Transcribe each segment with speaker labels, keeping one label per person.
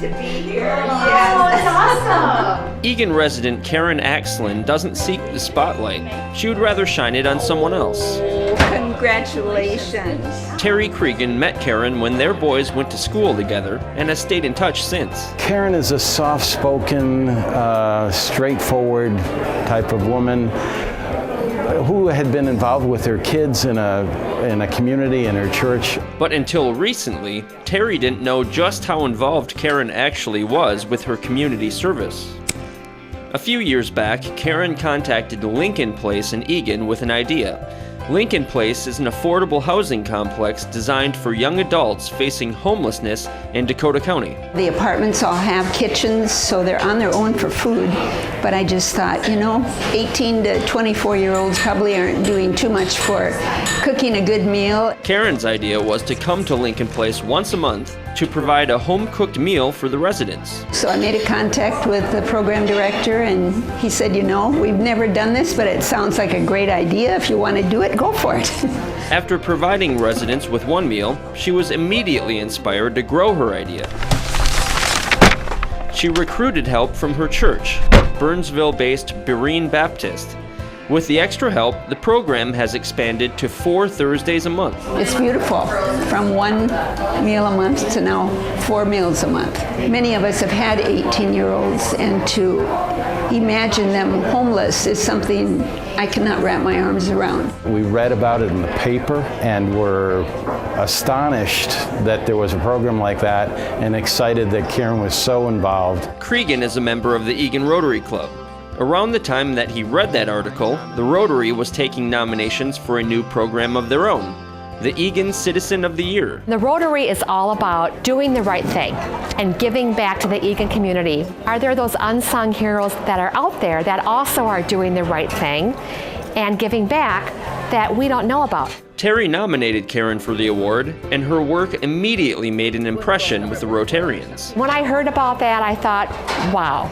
Speaker 1: to be here.
Speaker 2: Oh,
Speaker 1: Yes.
Speaker 2: that's awesome.
Speaker 3: Eagan resident Karen Axlin doesn't seek the spotlight. She would rather shine it on someone else.
Speaker 1: Congratulations.
Speaker 3: Terry Cregan met Karen when their boys went to school together and has stayed in touch since.
Speaker 4: Karen is a soft-spoken, straightforward type of woman who had been involved with her kids in a community in her church.
Speaker 3: But until recently, Terry didn't know just how involved Karen actually was with her community service. A few years back, Karen contacted Lincoln Place in Eagan with an idea. Lincoln Place is an affordable housing complex designed for young adults facing homelessness in Dakota County.
Speaker 5: The apartments all have kitchens, so they're on their own for food. But I just thought, 18 to 24-year-olds probably aren't doing too much for cooking a good meal.
Speaker 3: Karen's idea was to come to Lincoln Place once a month to provide a home-cooked meal for the residents.
Speaker 5: So I made a contact with the program director, and he said, we've never done this, but it sounds like a great idea. If you want to do it, go for it.
Speaker 3: After providing residents with one meal, she was immediately inspired to grow her idea. She recruited help from her church, Burnsville-based Berean Baptist. With the extra help, the program has expanded to 4 Thursdays a month.
Speaker 5: It's beautiful. From one meal a month to now 4 meals a month. Many of us have had 18-year-olds, and to imagine them homeless is something I cannot wrap my arms around.
Speaker 4: We read about it in the paper and were astonished that there was a program like that and excited that Karen was so involved.
Speaker 3: Cregan is a member of the Eagan Rotary Club. Around the time that he read that article, the Rotary was taking nominations for a new program of their own, the Eagan Citizen of the Year.
Speaker 2: The Rotary is all about doing the right thing and giving back to the Eagan community. Are there those unsung heroes that are out there that also are doing the right thing and giving back that we don't know about?
Speaker 3: Terry nominated Karen for the award, and her work immediately made an impression with the Rotarians.
Speaker 2: When I heard about that, I thought, wow,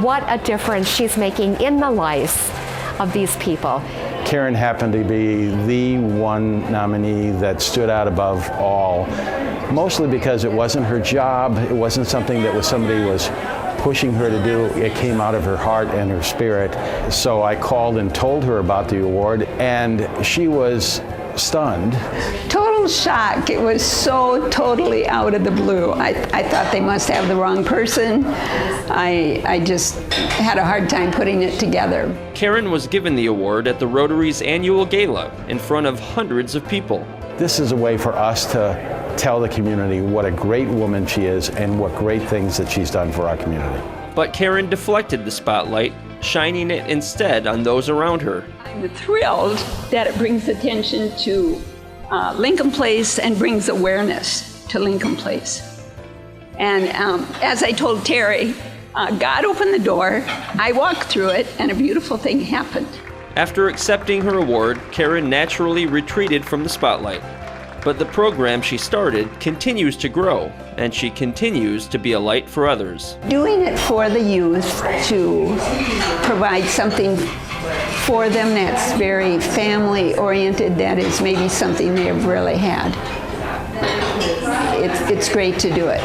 Speaker 2: what a difference she's making in the lives of these people.
Speaker 4: Karen happened to be the one nominee that stood out above all, mostly because it wasn't her job, it wasn't something that somebody was pushing her to do. It came out of her heart and her spirit. So I called and told her about the award, and she was stunned.
Speaker 5: Total shock. It was so totally out of the blue. I thought they must have the wrong person. I just had a hard time putting it together.
Speaker 3: Karen was given the award at the Rotary's annual gala in front of hundreds of people.
Speaker 4: This is a way for us to tell the community what a great woman she is and what great things that she's done for our community.
Speaker 3: But Karen deflected the spotlight, shining it instead on those around her.
Speaker 1: I'm thrilled that it brings attention to Lincoln Place and brings awareness to Lincoln Place. And as I told Terry, God opened the door, I walked through it, and a beautiful thing happened.
Speaker 3: After accepting her award, Karen naturally retreated from the spotlight. But the program she started continues to grow, and she continues to be a light for others.
Speaker 5: Doing it for the youth to provide something for them that's very family-oriented, that is maybe something they've really had. It's great to do it.